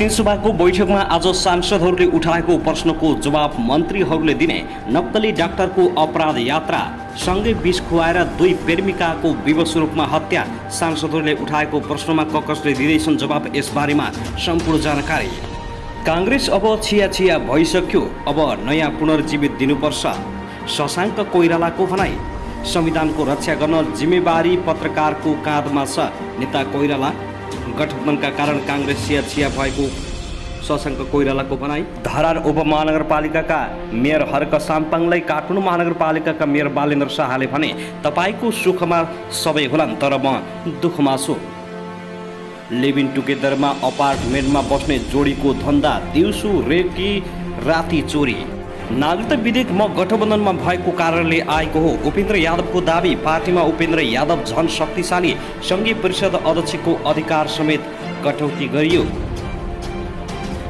प्रतिनिधिसभाको बैठकमा आज सांसदहरूले उठाएको प्रश्नको जवाब मन्त्रीहरूले दिने। नक्कली डाक्टरको अपराध यात्रा सँगै विष खुवाएर 2 प्रेमिकाको विवश रूपमा हत्या। सांसदहरूले उठाएको प्रश्नमा कसले दिँदैछन् जवाब, यसबारेमा सम्पूर्ण जानकारी। काङ्ग्रेस अब छिया भइसक्यो, अब नयाँ पुनर्जीवित दिनुपर्छ, शशाङ्क कोइरालाको भनाई। संविधानको रक्षा गर्न जिम्मेवारी पत्रकारको काँधमा छ, नेता कोइराला। गठबन्धनका कारण काङ्ग्रेस छिया भएको शशाङ्क कोइरालाको भनाई। धरान उपमहानगरपालिकाका मेयर हर्क साम्पाङलाई काठमाडौँ महानगरपालिकाका मेयर बालेन्द्र शाहले भने, तपाईको सुखमा सबै होलान् तर म दुःखमा छु। लिभ इन टुगेदरमा अपार्टमेन्टमा बस्ने जोडीको धन्दा, दिउँसो रेकी राति चोरी। नागरिकता विधेयक म गठबन्धनमा भएको कारणले आएको हो, उपेन्द्र यादवको दाबी। पार्टीमा उपेन्द्र यादव झन शक्तिशाली, सङ्घीय परिषद अध्यक्षको अधिकार समेत कटौती गरियो।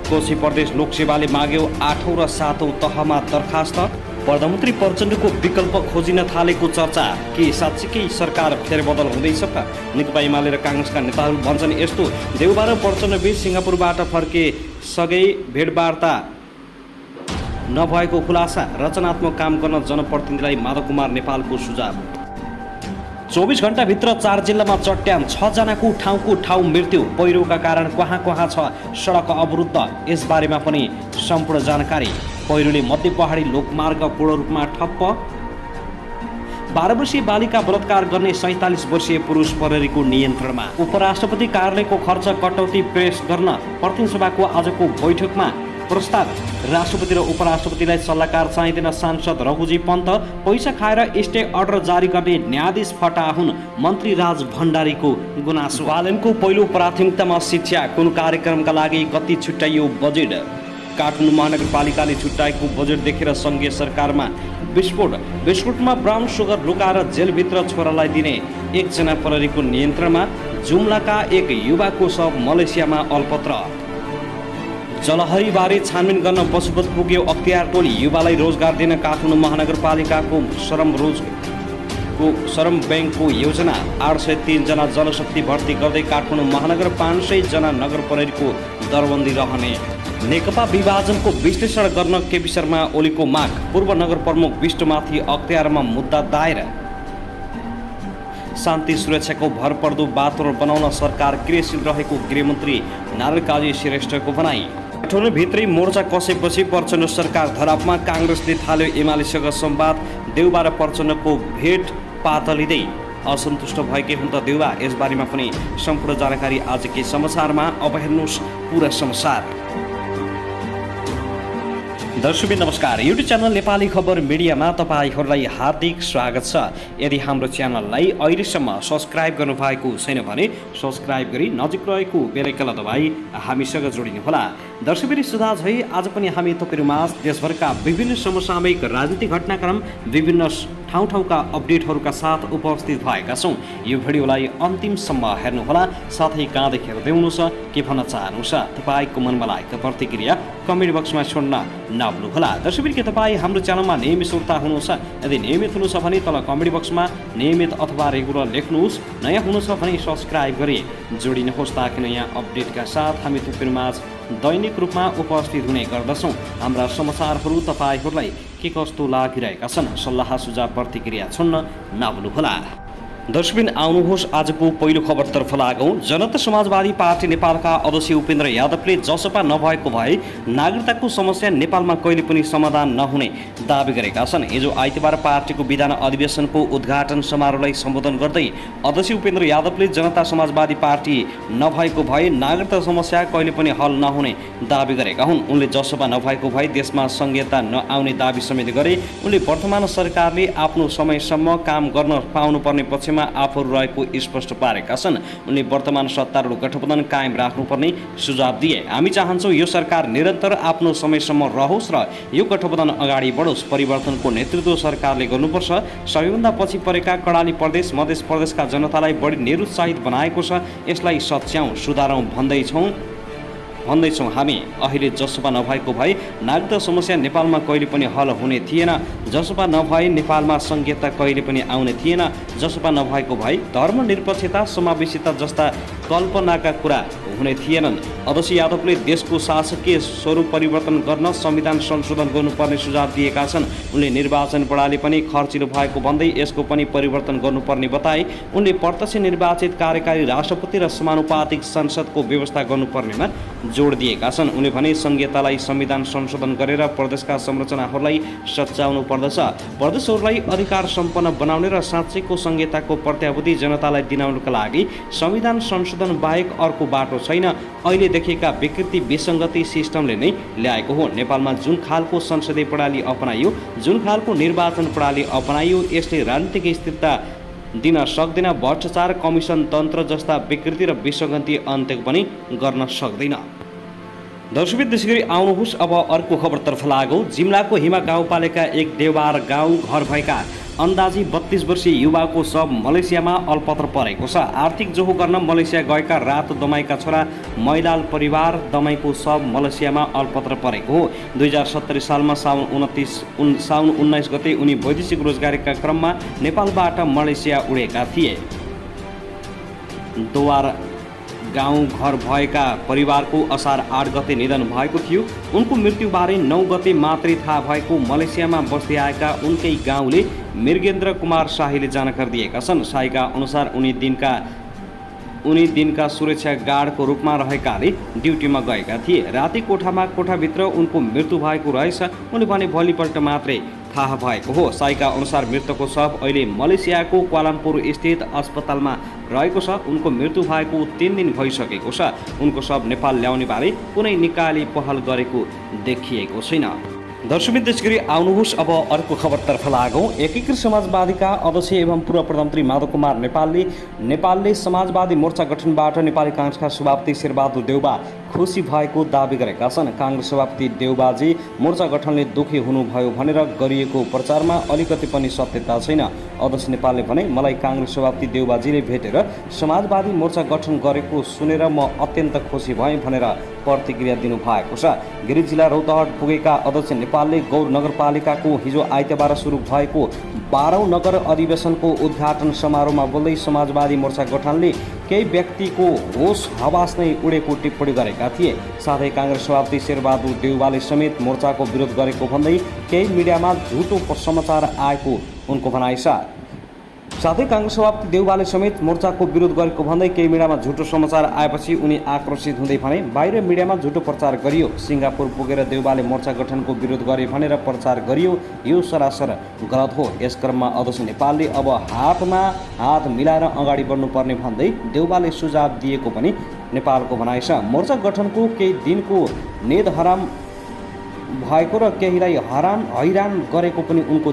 कोशी प्रदेश लोकसेवाले माग्यो 8औं र 7औं तहमा दरखास्त। प्रधानमन्त्री प्रचण्डको विकल्प खोजिन थालेको चर्चा, के साँच्चीकै सरकार फेरबदल हुँदैछ त? नेकपा एमाले र काङ्ग्रेसका नेताहरू भन्छन् यस्तो। देउबा र प्रचण्ड बीच सिङ्गापुरबाट फर्के सँगै भेटवार्ता नभएको खुलासा। रचनात्मक काम गर्न जनप्रतिनिधिलाई माधव कुमार नेपालको सुझाव। 24 घण्टाभित्र 4 जिल्लामा चट्याङ, 6 जनाको ठाउँको ठाउँ मृत्यु। पहिरोका कारण कहाँ छ सडक अवरुद्ध, यसबारेमा पनि सम्पूर्ण जानकारी। पहिरोले मध्य पहाडी लोकमार्ग पूर्ण रूपमा ठप्प। 12 वर्षीय बालिका बलात्कार गर्ने 47 वर्षीय पुरुष प्रहरीको नियन्त्रणमा। उपराष्ट्रपति कार्यालयको खर्च कटौती पेश गर्न प्रतिनिधिसभाको आजको बैठकमा प्रस्ताव। राष्ट्रपति र उपराष्ट्रपतिलाई सल्लाहकार चाहिँदैन, सांसद रघुजी पन्त। पैसा खाएर स्टे अर्डर जारी गर्ने न्यायाधीश फटा हुन्, मन्त्री राज भण्डारीको गुनासो। बालनको पहिलो प्राथमिकतामा शिक्षा, कुन कार्यक्रमका लागि कति छुट्याइयो बजेट? काठमाडौँ महानगरपालिकाले छुट्याएको बजेट देखेर सङ्घीय सरकारमा विस्फोट। बिस्कुटमा ब्राउन सुगर लुकाएर जेलभित्र छोरालाई दिने 1 जना प्रहरीको नियन्त्रणमा। जुम्लाका एक युवाको शव मलेसियामा अलपत्र। जलहरीबारे छानबिन गर्न बसुपत पुग्यो अख्तियार टोली। युवालाई रोजगार दिन काठमाडौँ महानगरपालिकाको श्रम ब्याङ्कको योजना। 803 जना जनशक्ति भर्ती गर्दै काठमाडौँ महानगर 500 जना नगर प्रहरीको दरबन्दी रहने। नेकपा विभाजनको विश्लेषण गर्न केपी शर्मा ओलीको माग। पूर्व नगर प्रमुख विष्टमाथि अख्तियारमा मुद्दा दायर। शान्ति सुरक्षाको भरपर्दो वातावरण बनाउन सरकार क्रियाशील रहेको गृहमन्त्री नारायण काजी श्रेष्ठको भनाई। काठमाडौँ भित्रै मोर्चा कसेपछि प्रचण्ड सरकार धरापमा। काङ्ग्रेसले थाल्यो एमालेसँग संवाद। देउबा र प्रचण्डको भेट पातलिँदै असन्तुष्ट भएकै हुन् त देउबा, यसबारेमा पनि सम्पूर्ण जानकारी आजकै समाचारमा। अब हेर्नुहोस् पुरा समाचार। दर्शक नमस्कार, युट्युब च्यानल नेपाली खबर मिडियामा तपाईहरूलाई हार्दिक स्वागत छ। यदि हाम्रो च्यानललाई अहिलेसम्म सब्सक्राइब गर्नुभएको छैन भने सब्सक्राइब गरी नजिक रहेको बेल आइकन दबाई हामीसँग जोडिनुहोला। दर्शकवृन्द सुझाव है, आज पनि हामी तपाईँहरूमा देशभरका विभिन्न समसामयिक राजनीतिक घटनाक्रम, विभिन्न ठाउँका अपडेटहरूका साथ उपस्थित भएका छौँ। यो भिडियोलाई अन्तिमसम्म हेर्नुहोला, साथै कहाँदेखि हेर्दै हुनुहुन्छ, के भन्न चाहनुहुन्छ, तपाईँको मनमा लागेको प्रतिक्रिया कमेन्ट बक्समा छोड्न नभुल्नुहोला। दर्शकवृन्द के तपाईँ हाम्रो च्यानलमा नियमित श्रोता हुनुहुन्छ? यदि नियमित हुनुहुन्छ भने तल कमेन्ट बक्समा नियमित अथवा रेगुलर लेख्नुहोस्। नयाँ हुनुहुन्छ भने सब्सक्राइब गरी जोडिनुहोस्, ताकि नयाँ अपडेटका साथ हामी तपाईँहरूमा दैनिक रूपमा उपस्थित हुने गर्दछौँ। हाम्रा समाचारहरू तपाईँहरूलाई के कस्तो लागिरहेका छन्, सल्लाह सुझाव प्रतिक्रिया छोड्न नभुल्नुहोला। दर्शकवृन्द आउनुहोस् आजको पहिलो खबरतर्फ लागौँ। जनता समाजवादी पार्टी नेपालका अध्यक्ष उपेन्द्र यादवले जसपा नभएको भए नागरिकताको समस्या नेपालमा कहिले पनि समाधान नहुने दावी गरेका छन्। हिजो आइतबार पार्टीको विधान अधिवेशनको उद्घाटन समारोहलाई सम्बोधन गर्दै अध्यक्ष उपेन्द्र यादवले जनता समाजवादी पार्टी नभएको भए नागरिकता समस्या कहिले पनि हल नहुने दावी गरेका हुन्। उनले जसपा नभएको भए देशमा संघीयता नआउने दावी समेत गरे। उनले वर्तमान सरकारले आफ्नो समयसम्म काम गर्न पाउनुपर्ने पक्षमा आफूहरू रहेको स्पष्ट पारेका छन्। उनले वर्तमान सत्तारूढ गठबन्धन कायम राख्नुपर्ने सुझाव दिए। हामी चाहन्छौँ यो सरकार निरन्तर आफ्नो समयसम्म रहोस् र यो गठबन्धन अगाडि बढोस्। परिवर्तनको नेतृत्व सरकारले गर्नुपर्छ। सबैभन्दा पछि परेका कर्णाली प्रदेश, मध्य प्रदेशका जनतालाई बढी निरुत्साहित बनाएको छ। यसलाई सच्याउँ, सुधारौँ भन्दैछौँ हामी। अहिले जसपा नभएको भए नागरिकता समस्या नेपालमा कहिले पनि हल हुने थिएन। जसपा नभए नेपालमा संघीयता कहिले पनि आउने थिएन। जसपा नभएको भए धर्मनिरपेक्षता, समावेशिता जस्ता कल्पनाका कुरा हुने थिएनन्। अध्यक्ष यादवले देशको शासकीय स्वरूप परिवर्तन गर्न संविधान संशोधन गर्नुपर्ने सुझाव दिएका छन्। उनले निर्वाचन प्रणाली पनि खर्चिलो भएको भन्दै यसको पनि परिवर्तन गर्नुपर्ने बताए। उनले प्रत्यक्ष निर्वाचित कार्यकारी राष्ट्रपति र समानुपातिक संसदको व्यवस्था गर्नुपर्नेमा जोड दिएका छन्। उनले भने संघीयतालाई संविधान संशोधन गरेर प्रदेशका संरचनाहरूलाई सच्याउनु पर्दछ। प्रदेशहरूलाई अधिकार सम्पन्न बनाउने र साँच्चैको संघीयताको प्रत्याभूति जनतालाई दिलाउनका लागि संविधान संशोधन बाहेक अर्को बाटो छैन। अहिले देखिएका विकृति विसङ्गति सिस्टमले नै ल्याएको हो। नेपालमा जुन खालको संसदीय प्रणाली अपनाइयो, जुन खालको निर्वाचन प्रणाली अपनाइयो, यसले राजनीतिक स्थिरता दिन सक्दैन। भ्रष्टाचार, कमिसन तन्त्र जस्ता विकृति र विसङ्गति अन्त्य पनि गर्न सक्दैन। दर्शक त्यसैगरी आउनुहोस् अब अर्को खबरतर्फ लागौँ। जिम्लाको हिमा गाउँपालिका एक देवार गाउँ घर भएका अन्दाजी 32 वर्षीय युवाको शव मलेसियामा अलपत्र परेको छ। आर्थिक जोहो गर्न मलेसिया गएका रातो दमाईका छोरा मैलाल परिवार दमाईको शव मलेसियामा अलपत्र परेको हो। 2070 सालमा साउन 19 गते उनी वैदेशिक रोजगारीका क्रममा नेपालबाट मलेसिया उडेका थिए। दोवार गाउँ घर भएका परिवारको असार 8 गते निधन भएको थियो। उनको मृत्युबारे 9 गते मात्रै थाहा भएको मलेसियामा बस्दै आएका उनकै गाउँले मृगेन्द्र कुमार शाहीले जानकारी दिएका छन्। शाहीका अनुसार उनी दिनका सुरक्षा गार्डको रूपमा रहेकाले ड्युटीमा गएका थिए। राति कोठाभित्र उनको मृत्यु भएको रहेछ। उनले भने भोलिपल्ट मात्रै थाहा भएको हो। शाहीका अनुसार मृतकको शव अहिले मलेसियाको क्वालालम्पुर स्थित अस्पतालमा रहेको छ। उनको मृत्यु भएको 3 दिन भइसकेको छ। उनको शव नेपाल ल्याउने बारे कुनै निकायले पहल गरेको देखिएको छैन। दर्शक त्यसैगरी आउनुहोस् अब अर्को खबरतर्फ लागौँ। एकीकृत समाजवादीका अध्यक्ष एवं पूर्व प्रधानमन्त्री माधव कुमार नेपालले समाजवादी मोर्चा गठनबाट नेपाली काङ्ग्रेसका सभापति शेरबहादुर देउबा खुसी भएको दावी गरेका छन्। काङ्ग्रेस सभापति देउबाजी मोर्चा गठनले दुखी हुनुभयो भनेर गरिएको प्रचारमा अलिकति पनि सत्यता छैन। अध्यक्ष नेपालले भने मलाई काङ्ग्रेस सभापति देउबाजीले भेटेर समाजवादी मोर्चा गठन गरेको सुनेर म अत्यन्त खुसी भएँ भनेर प्रतिक्रिया दिनुभएको छ। गिरिज जिल्ला रौतहट पुगेका अध्यक्ष नेपालले गौर नगरपालिकाको हिजो आइतबार सुरु भएको 12औं नगर अधिवेशनको उद्घाटन समारोहमा बोल्दै समाजवादी मोर्चा गठनले केही व्यक्तिको होस हवास नै उडेको टिप्पणी गरेका थिए। साथै काङ्ग्रेस सभापति शेरबहादुर देउबाले समेत मोर्चाको विरोध गरेको भन्दै केही मिडियामा झुटो समाचार आएको उनको भनाइ छ। साथै काङ्ग्रेस सभापति देउबाले समेत मोर्चाको विरोध गरेको भन्दै केही मिडियामा झुटो समाचार आएपछि उनी आक्रोशित हुँदै भने बाहिर मिडियामा झुटो प्रचार गरियो। सिङ्गापुर पुगेर देउबाले मोर्चा गठनको विरोध गरे भनेर प्रचार गरियो। यो सरासर गलत हो। यस क्रममा अध्यक्ष नेपालले अब हातमा हात मिलाएर अगाडि बढ्नुपर्ने भन्दै देउबाले सुझाव दिएको पनि नेपालको भनाइ छ। मोर्चा गठनको केही दिनको नेद हराम भएको र केहीलाई हैरान गरेको पनि उनको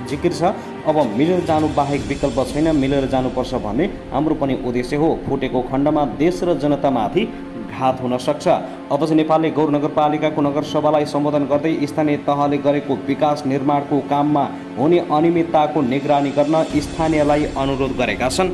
जिकिर छ। अब मिलेर जानु बाहेक विकल्प छैन, मिलेर जानुपर्छ भन्ने हाम्रो पनि उद्देश्य हो। फुटेको खण्डमा देश र जनतामाथि घात हुन सक्छ। अध्यक्ष नेपालले गौर नगरपालिकाको नगरसभालाई सम्बोधन गर्दै स्थानीय तहले गरेको विकास निर्माणको काममा हुने अनियमितताको निगरानी गर्न स्थानीयलाई अनुरोध गरेका छन्।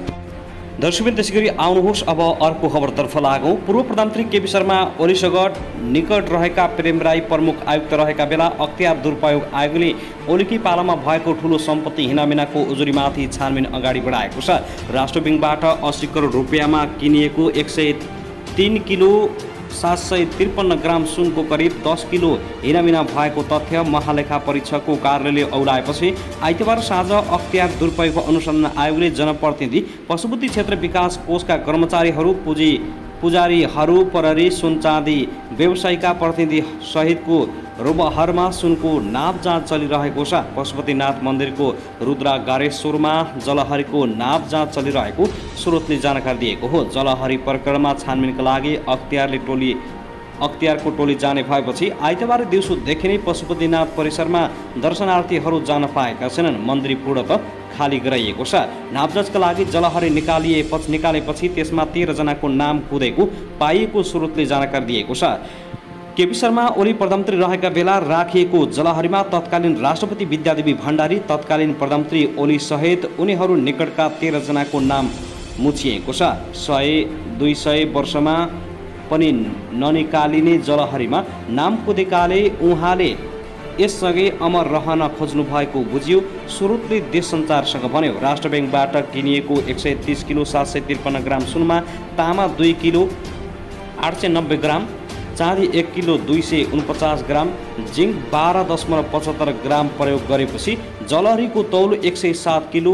दर्शक त्यसैगरी आउनुहोस् अब अर्को खबरतर्फ लागौँ। पूर्व प्रधानमन्त्री केपी शर्मा ओलीसगढ निकट रहेका प्रेम राई प्रमुख आयुक्त रहेका बेला अख्तियार दुरुपयोग आयोगले ओलीकी पालामा भएको ठूलो सम्पत्ति हिनामिनाको उजुरीमाथि छानबिन अगाडि बढाएको छ। राष्ट्र ब्याङ्कबाट 80 करोड रुपियाँमा किनिएको 103 किलो 753 ग्राम सुनको करिब 10 किलो हिनामिना भएको तथ्य महालेखा परीक्षकको कार्यालयले औलाएपछि आइतबार साँझ अख्तियार दुरुपयोग अनुसन्धान आयोगले जनप्रतिनिधि, पशुपति क्षेत्र विकास कोषका कर्मचारीहरू, पुजारीहरू, प्रहरी, सुन चाँदी व्यवसायिका प्रतिनिधि सहितको रोबहरमा सुनको नाप जाँच चलिरहेको छ। पशुपतिनाथ मन्दिरको रुद्रागारेश्वरमा जलहरीको नाप जाँच चलिरहेको स्रोतले जानकारी दिएको हो। जलहरी प्रकरणमा छानबिनका लागि अख्तियारको टोली जाने भएपछि आइतबार दिउँसोदेखि नै पशुपतिनाथ परिसरमा दर्शनार्थीहरू जान पाएका छैनन्। मन्दिर पूर्णतः खाली गराइएको छ। नापजाँचका लागि जलहरी निकालेपछि त्यसमा 13 जनाको नाम कुदेको पाइएको स्रोतले जानकारी दिएको छ। केपी शर्मा ओली प्रधानमन्त्री रहेका बेला राखिएको जलहरीमा तत्कालीन राष्ट्रपति विद्यादेवी भण्डारी, तत्कालीन प्रधानमन्त्री ओली सहित उनीहरू निकटका 13 जनाको नाम मुछिएको छ। 100-200 वर्षमा पनि ननिकालिने जलहरीमा नाम कुदेकाले उहाँले यससँगै अमर रहन खोज्नु भएको बुझियो, स्रोतले देश सञ्चारसँग भन्यो। राष्ट्र ब्याङ्कबाट किनिएको 130 किलो 753 ग्राम सुनमा तामा 2 किलो 890 ग्राम, चाँदी 1 किलो 249 ग्राम, जिङ्क 12.75 ग्राम प्रयोग गरेपछि जलहरीको तौल 107 किलो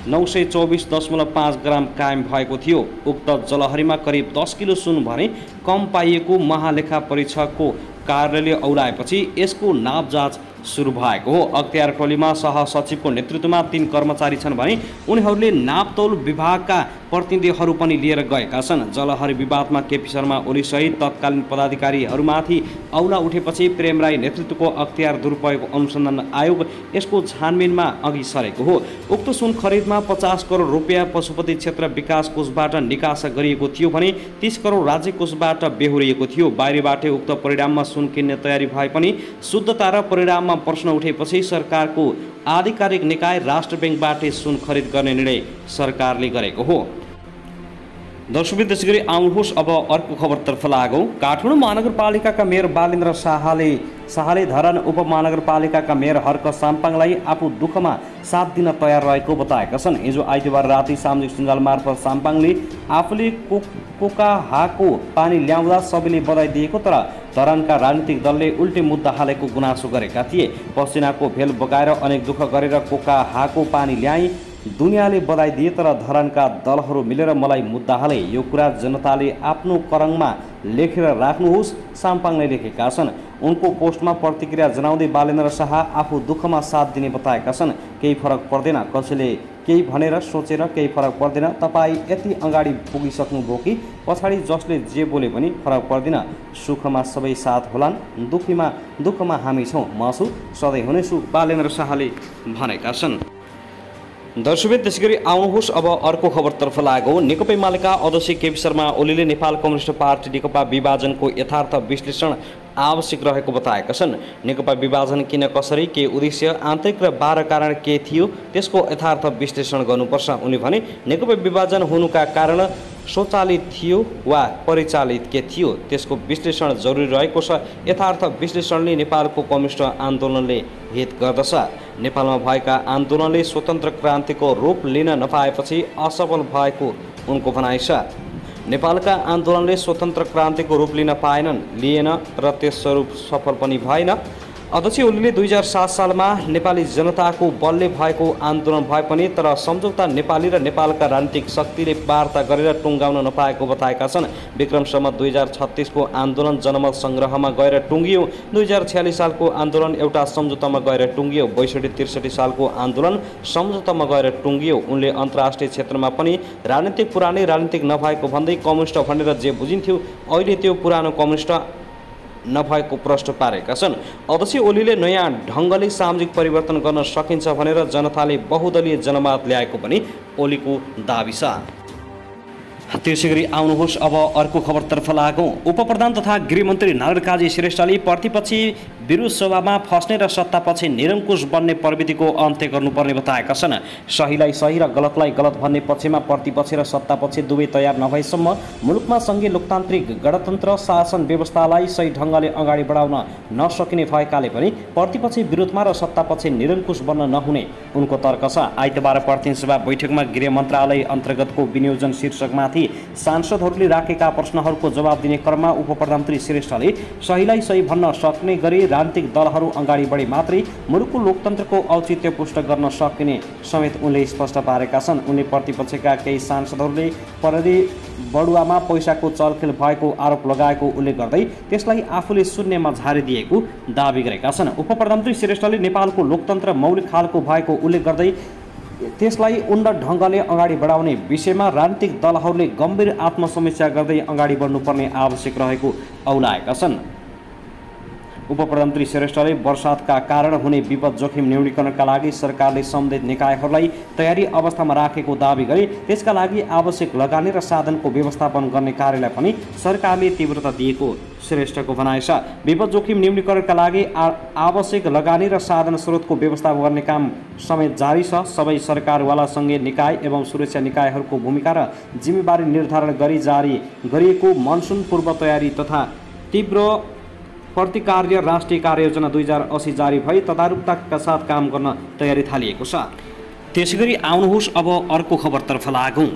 924.5 ग्राम कायम भएको थियो। उक्त जलहरीमा करिब 10 किलो सुन भने कम पाइएको महालेखा परीक्षकको कार्यालय औलाएपछि यसको नाप जाँच सुरु भएको हो। अख्तियार टोलीमा सहसचिवको नेतृत्वमा 3 कर्मचारी छन् भने उनीहरूले नापतौल विभागका प्रतिनिधिहरू पनि लिएर गएका छन्। जलहरी विवादमा केपी शर्मा ओली सहित तत्कालीन पदाधिकारीहरूमाथि औला उठेपछि प्रेम राई नेतृत्वको अख्तियार दुरुपयोग अनुसन्धान आयोग यसको छानबिनमा अघि सरेको हो। उक्त सुन खरिदमा 50 करोड रुपियाँ पशुपति क्षेत्र विकास कोषबाट निकासा गरिएको थियो भने 30 करोड राज्य कोषबाट बेहोरिएको थियो। बाहिरबाटै उक्त परिणाममा सुन किन्ने तयारी भए पनि शुद्धता र परिणाममा प्रश्न उठेपछि सरकारको आधिकारिक निकाय राष्ट्र बैंकबाटै सुन खरिद गर्ने निर्णय सरकारले गरेको हो। दर्शकवृन्द, त्यसैगरी आउनुहोस् अब अर्को खबरतर्फ लागौँ। काठमाडौँ महानगरपालिकाका मेयर बालेन्द्र शाहले धरान उपमहानगरपालिकाका मेयर हर्क साम्पाङलाई आफू दुःखमा साथ दिन तयार रहेको बताएका छन्। हिजो आइतबार राति सामाजिक सञ्जाल मार्फत साम्पाङले आफूले कोकाहाको पानी ल्याउँदा सबैले बधाई दिएको तर धरानका राजनीतिक दलले उल्टे मुद्दा हालेको गुनासो गरेका थिए। पसिनाको भेल बगाएर अनेक दुःख गरेर कोकाहाको पानी ल्याई, दुनियाँले बधाई दिए तर धरानका दलहरू मिलेर मलाई मुद्दा हाले। यो कुरा जनताले आफ्नो करङमा लेखेर राख्नुहोस्, साम्पाङले लेखेका छन्। उनको पोस्टमा प्रतिक्रिया जनाउँदै बालेन्द्र शाह आफू दुःखमा साथ दिने बताएका छन्। केही फरक पर्दैन, कसैले केही भनेर सोचेर केही फरक पर्दैन। तपाईँ यति अगाडि पुगिसक्नुभयो कि पछाडि जसले जे बोले पनि फरक पर्दैन। सुखमा सबै साथ होलान्, दुःखमा हामी छौँ, म छु, सधैँ हुनेछु, बालेन्द्र शाहले भनेका छन्। दर्शकवृन्द, त्यसैगरी आउनुहोस् अब अर्को खबरतर्फ लागौँ। नेकपा एमालेका अध्यक्ष केपी शर्मा ओलीले नेपाल कम्युनिस्ट पार्टी नेकपा विभाजनको यथार्थ विश्लेषण आवश्यक रहेको बताएका छन्। नेकपा विभाजन किन, कसरी, के उद्देश्य, आन्तरिक र बाह्य कारण के थियो, त्यसको यथार्थ विश्लेषण गर्नुपर्छ। उनले भने नेकपा विभाजन हुनुका कारण स्वचालित थियो वा परिचालित के थियो, त्यसको विश्लेषण जरुरी रहेको छ। यथार्थ विश्लेषणले नेपालको कम्युनिस्ट आन्दोलनले हित गर्दछ। नेपालमा भएका आन्दोलनले स्वतन्त्र क्रान्तिको रूप लिन नपाएपछि असफल भएको उनको भनाइ छ। नेपालका आन्दोलनले स्वतन्त्र क्रान्तिको रूप लिएन र त्यसस्वरूप सफल पनि भएन। अध्यक्ष ओलीले 2007 सालमा नेपाली जनताको बलले भएको आन्दोलन भए पनि तर सम्झौता नेपाली र नेपालका राजनीतिक शक्तिले वार्ता गरेर टुङ्गाउन नपाएको बताएका छन्। विक्रम सम्वत 2036 को आन्दोलन जनमत सङ्ग्रहमा गएर टुङ्गियो। 2046 सालको आन्दोलन एउटा सम्झौतामा गएर टुङ्गियो। 62-63 सालको आन्दोलन सम्झौतामा गएर टुङ्गियो। उनले अन्तर्राष्ट्रिय क्षेत्रमा पनि पुरानै राजनीतिक नभएको भन्दै कम्युनिस्ट भनेर जे बुझिन्थ्यो अहिले त्यो पुरानो कम्युनिस्ट नभएको प्रश्न पारेका छन्। अध्यक्ष ओलीले नयाँ ढङ्गले सामाजिक परिवर्तन गर्न सकिन्छ भनेर जनताले बहुदलीय जनमत ल्याएको पनि ओलीको दाबी छ। त्यसैगरी आउनुहोस् अब अर्को खबरतर्फ लागौँ। उपप्रधान तथा गृहमन्त्री नारायणकाजी श्रेष्ठले प्रतिपक्षी विरोध सभामा फस्ने र सत्तापक्ष निरङ्कुश बन्ने प्रवृत्तिको अन्त्य गर्नुपर्ने बताएका छन्। सहीलाई सही र गलतलाई गलत भन्ने पक्षमा प्रतिपक्ष र सत्तापक्ष दुवै तयार नभएसम्म मुलुकमा सङ्घीय लोकतान्त्रिक गणतन्त्र शासन व्यवस्थालाई सही ढङ्गले अगाडि बढाउन नसकिने भएकाले पनि प्रतिपक्ष विरोधमा र सत्तापक्ष निरङ्कुश बन्न नहुने उनको तर्क छ। आइतबार प्रतिनिधि सभा बैठकमा गृह मन्त्रालय अन्तर्गतको विनियोजन शीर्षकमाथि सांसदहरूले राखेका प्रश्नहरूको जवाब दिने क्रममा उपप्रधानमन्त्री श्रेष्ठले सहीलाई सही भन्न सक्ने गरी राजनीतिक दलहरू अगाडि बढे मात्रै मुलुकको लोकतन्त्रको औचित्य पुष्ट गर्न सकिने समेत उनले स्पष्ट पारेका छन्। उनले प्रतिपक्षका केही सांसदहरूले प्रहरी बढुवामा पैसाको चलखेल भएको आरोप लगाएको उल्लेख गर्दै त्यसलाई आफूले शून्यमा झारिदिएको दावी गरेका छन्। उपप्रधानमन्त्री श्रेष्ठले नेपालको लोकतन्त्र मौलिक खालको भएको उल्लेख गर्दै त्यसलाई उन्नत ढङ्गले अगाडि बढाउने विषयमा राजनीतिक दलहरूले गम्भीर आत्मसमीक्षा गर्दै अगाडि बढ्नुपर्ने आवश्यक रहेको औलाएका छन्। उपप्रधानमन्त्री श्रेष्ठले वर्षातका कारण हुने विपद जोखिम न्यूनीकरणका लागि सरकारले सम्बन्धित निकायहरूलाई तयारी अवस्थामा राखेको दावी गरे। त्यसका लागि आवश्यक लगानी र साधनको व्यवस्थापन गर्ने कार्यलाई पनि सरकारले तीव्रता दिएको श्रेष्ठको भनाइ छ। विपद जोखिम न्यूनीकरणका लागि आवश्यक लगानी र साधन स्रोतको व्यवस्थापन गर्ने काम समेत जारी छ। सबै सरकारवाला सङ्घीय निकाय एवं सुरक्षा निकायहरूको भूमिका र जिम्मेवारी निर्धारण गरी जारी गरिएको मनसुन पूर्व तयारी तथा तीव्र प्रतिकार्य राष्ट्रिय कार्ययोजना 2080 जारी भई तदारुकताका साथ काम गर्न तयारी थालिएको छ। त्यसैगरी आउनुहोस् अब अर्को खबरतर्फ लागौँ।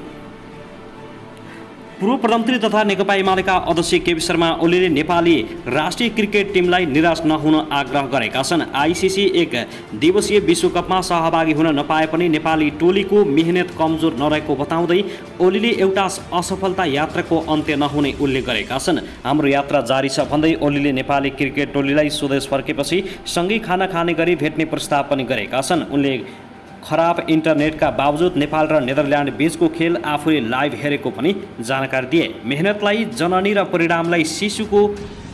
पूर्व प्रधानमन्त्री तथा नेकपा एमालेका अध्यक्ष केपी शर्मा ओलीले नेपाली राष्ट्रिय क्रिकेट टिमलाई निराश नहुन आग्रह गरेका छन्। आइसिसी एक दिवसीय विश्वकपमा सहभागी हुन नपाए पनि नेपाली टोलीको मेहनत कमजोर नरहेको बताउँदै ओलीले एउटा असफलता यात्राको अन्त्य नहुने उल्लेख गरेका छन्। हाम्रो यात्रा जारी छ भन्दै ओलीले नेपाली क्रिकेट टोलीलाई स्वदेश फर्केपछि सँगै खाना खाने गरी भेट्ने प्रस्ताव पनि गरेका छन्। उनले खराब इन्टरनेटका बावजुद नेपाल र नेदरल्यान्ड बीचको खेल आफूले लाइभ हेरेको पनि जानकारी दिए। मेहनतलाई जननी र परिणामलाई शिशुको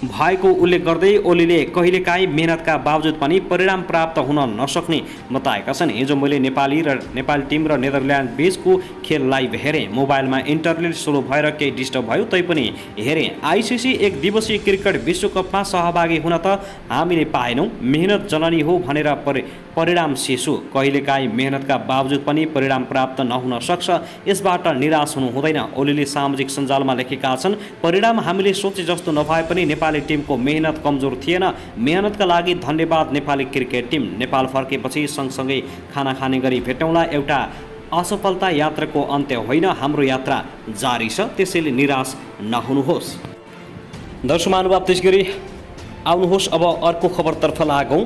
भएको उल्लेख गर्दै ओलीले कहिलेकाहीँ मेहनतका बावजुद पनि परिणाम प्राप्त हुन नसक्ने बताएका छन्। हिजो मैले नेपाली टिम र नेदरल्यान्ड बीचको खेल लाइभ हेरेँ। मोबाइलमा इन्टरनेट स्लो भएर केही डिस्टर्ब भयो तैपनि हेरेँ। आइसिसी एक दिवसीय क्रिकेट विश्वकपमा सहभागी हुन त हामीले पाएनौँ। मेहनत जननी हो भनेर परिणाम शिशु। कहिलेकाहीँ मेहनतका बावजुद पनि परिणाम प्राप्त नहुन सक्छ, यसबाट निराश हुनु हुँदैन। ओलीले सामाजिक सञ्जालमा लेखेका छन्, परिणाम हामीले सोचे जस्तो नभए पनि नेपाली टिमको मेहनत कमजोर थिएन। मेहनतका लागि धन्यवाद नेपाली क्रिकेट टिम। नेपाल फर्केपछि सँगसँगै खाना खाने गरी भेटौँला। एउटा असफलता यात्राको अन्त्य होइन, हाम्रो यात्रा जारी छ, त्यसैले निराश नहुनुहोस्। दर्शक महानुभाव, त्यसगरी आउनुहोस् अब अर्को खबरतर्फ लागौँ।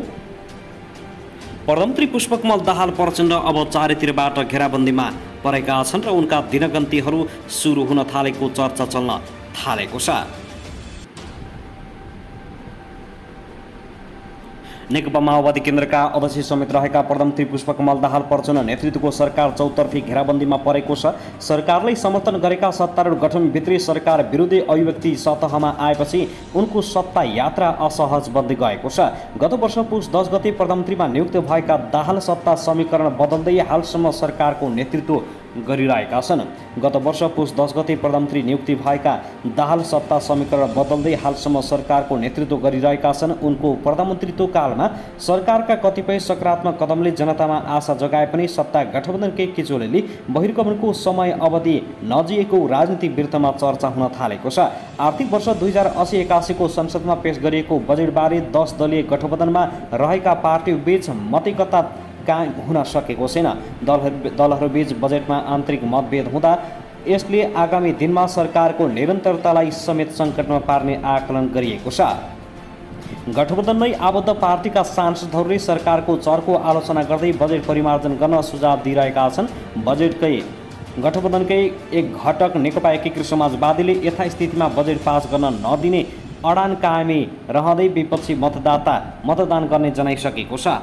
प्रधानमन्त्री पुष्पकमल दाहाल प्रचण्ड अब चारैतिरबाट घेराबन्दीमा परेका छन् र उनका दिनगन्तीहरू सुरु हुन थालेको चर्चा चल्न थालेको छ। नेकपा माओवादी केन्द्रका अध्यक्ष समेत रहेका प्रधानमन्त्री पुष्पकमल दाहाल प्रचण्ड नेतृत्वको सरकार चौतर्फी घेराबन्दीमा परेको छ। सरकारलाई समर्थन गरेका सत्तारूढ गठबन्धनभित्री सरकार विरोधी अभिव्यक्ति सतहमा आएपछि उनको सत्ता यात्रा असहज बन्दै गएको छ। गत वर्ष पुस 10 गते प्रधानमन्त्रीमा नियुक्त भएका दाहाल सत्ता समीकरण बदल्दै हालसम्म सरकारको नेतृत्व गरिरहेका छन्। गत वर्ष पुस 10 गते प्रधानमन्त्री नियुक्ति भएका दाहाल सत्ता समीकरण बदल्दै हालसम्म सरकारको नेतृत्व गरिरहेका छन्। उनको प्रधानमन्त्रीत्व कालमा सरकारका कतिपय सकारात्मक कदमले जनतामा आशा जगाए पनि सत्ता गठबन्धनकै किचोलेले बहिर्गमनको समय अवधि नजिएको राजनीतिक वृत्तमा चर्चा हुन थालेको छ। आर्थिक वर्ष 2080-81 को संसदमा पेश गरिएको बजेटबारे 10 दलीय गठबन्धनमा रहेका पार्टीबीच मतैकता कायम हुन सकेको छैन। दलहरूबीच बजेटमा आन्तरिक मतभेद हुँदा यसले आगामी दिनमा सरकारको निरन्तरतालाई समेत सङ्कटमा पार्ने आकलन गरिएको छ। गठबन्धनमै आबद्ध पार्टीका सांसदहरूले सरकारको चर्को आलोचना गर्दै बजेट परिमार्जन गर्न सुझाव दिइरहेका छन्। बजेटकै गठबन्धनकै एक घटक नेकपा एकीकृत समाजवादीले यथास्थितिमा बजेट पास गर्न नदिने अडान कायमै रहँदै विपक्षी मतदान गर्ने जनाइसकेको छ।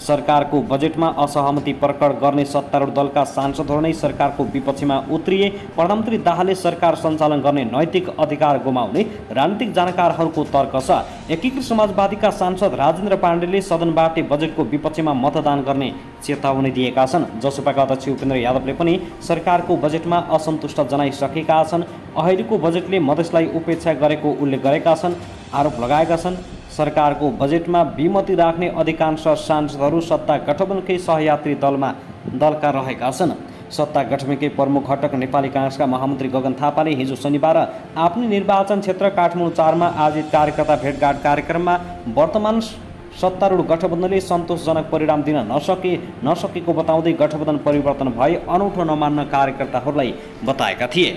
सरकारको बजेटमा असहमति प्रकट गर्ने सत्तारूढ दलका सांसदहरू नै सरकारको विपक्षमा उत्रिए। प्रधानमन्त्री दाहालले सरकार सञ्चालन गर्ने नैतिक अधिकार गुमाउने राजनीतिक जानकारहरूको तर्क छ। एकीकृत समाजवादीका सांसद राजेन्द्र पाण्डेले सदनबाटै बजेटको विपक्षमा मतदान गर्ने चेतावनी दिएका छन्। जसपाका अध्यक्ष उपेन्द्र यादवले पनि सरकारको बजेटमा असन्तुष्ट जनाइसकेका छन्। अहिलेको बजेटले मधेसलाई उपेक्षा गरेको उल्लेख गरेका छन्। आरोप लगाएका छन् सरकारको बजेटमा विमति राख्ने अधिकांश सांसदहरू सत्ता गठबन्धनकै सहयात्री दलका रहेका छन्। सत्ता गठबन्धनकै प्रमुख घटक नेपाली काङ्ग्रेसका महामन्त्री गगन थापाले हिजो शनिबार आफ्नो निर्वाचन क्षेत्र काठमाडौँ 4 मा आयोजित कार्यकर्ता भेटघाट कार्यक्रममा वर्तमान सत्तारूढ गठबन्धनले सन्तोषजनक परिणाम दिन नसकेको बताउँदै गठबन्धन परिवर्तन भए अनौठो नमान्न कार्यकर्ताहरूलाई बताएका थिए।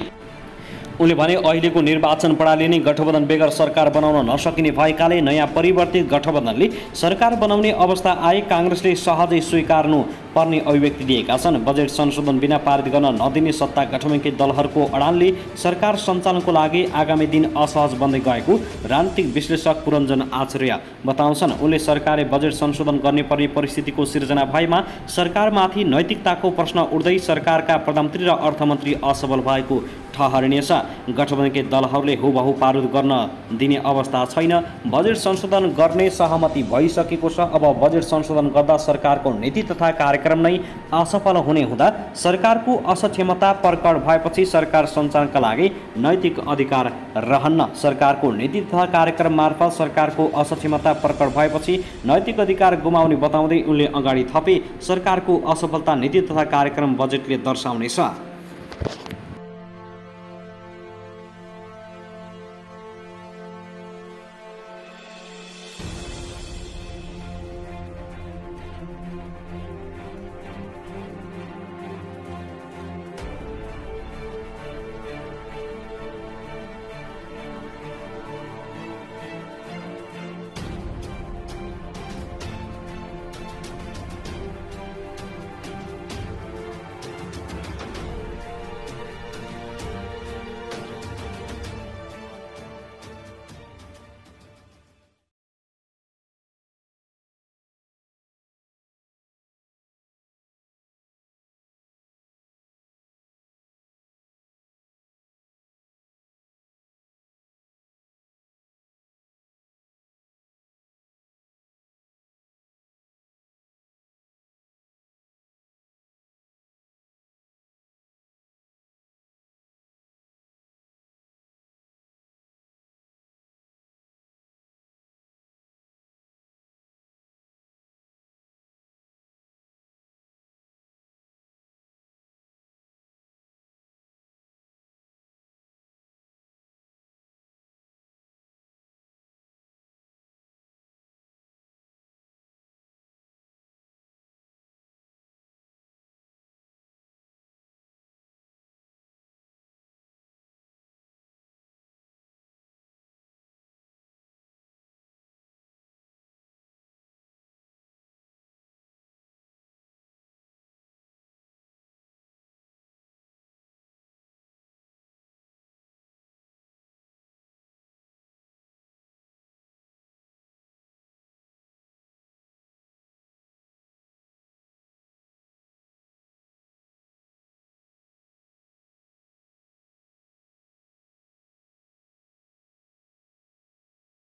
उनले भने अहिलेको निर्वाचन प्रणाली नै गठबन्धन बेगर सरकार बनाउन नसकिने भएकाले नयाँ परिवर्तित गठबन्धनले सरकार बनाउने अवस्था आए काङ्ग्रेसले सहजै स्वीकार्नु पर्ने अभिव्यक्ति दिएका छन्। बजेट संशोधन बिना पारित गर्न नदिने सत्ता गठबन्धनकै दलहरूको अडानले सरकार सञ्चालनको लागि आगामी दिन असहज बन्दै गएको राजनीतिक विश्लेषक पुरञ्जन आचार्य बताउँछन्। उनले सरकारले बजेट संशोधन गर्ने पर्ने परिस्थितिको सिर्जना भएमा सरकारमाथि नैतिकताको प्रश्न उठ्दै सरकारका प्रधानमन्त्री र अर्थमन्त्री असफल भएको ठहरिनेछ। गठबन्धनकै दलहरूले हुबहु पारित गर्न दिने अवस्था छैन। बजेट संशोधन गर्ने सहमति भइसकेको छ। अब बजेट संशोधन गर्दा सरकारको नीति तथा कार्यक्रम नै असफल हुने हुँदा सरकारको असक्षमता प्रकट भएपछि सरकार सञ्चालनका लागि नैतिक अधिकार रहन्न। सरकारको नीति तथा कार्यक्रम मार्फत सरकारको असक्षमता प्रकट भएपछि नैतिक अधिकार गुमाउने बताउँदै उनले अगाडि थपे सरकारको असफलता नीति तथा कार्यक्रम बजेटले दर्शाउनेछ।